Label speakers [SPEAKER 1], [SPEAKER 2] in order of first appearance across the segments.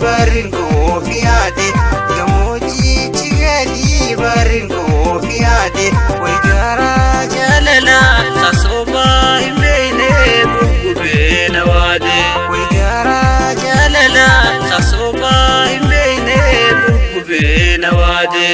[SPEAKER 1] baringo fiade gamoji chigali baringo fiade wigara jalala sasoba imene bugube nawade wigara jalala sasoba imene bugube nawade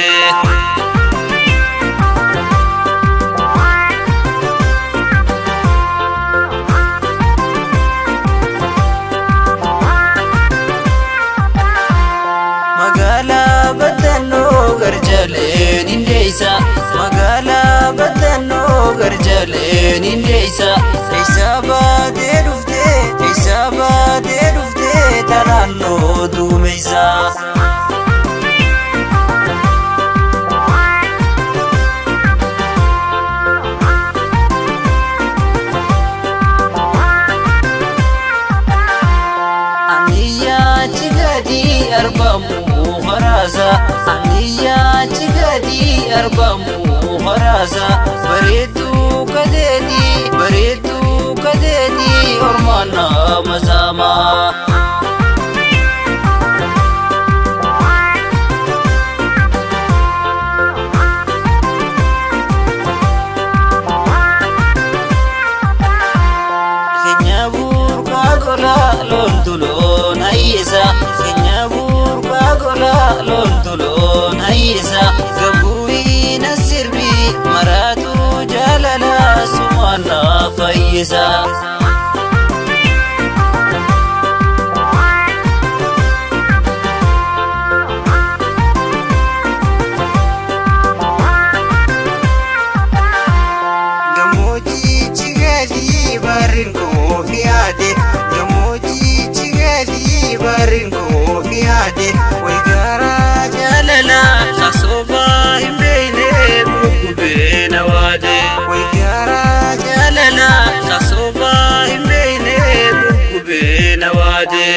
[SPEAKER 1] garjalen indeysa magala badano garjalen indeysa isabade dufte tananno dumeysa aniya chigadi arbamu kharaza aniya chigadi arbamu kharaza baritu kadedi ormana mazama kenyabur kagola lontulon ayesa kenyabur kagola lontulon ayesa gabui nasirbi maratu jalala sumana fayesa gamoji chigali baringo fiade gamoji chigali baringo fiade wigara jalala sasoba imene bugube nawade wigara jalala sasoba imene bugube nawade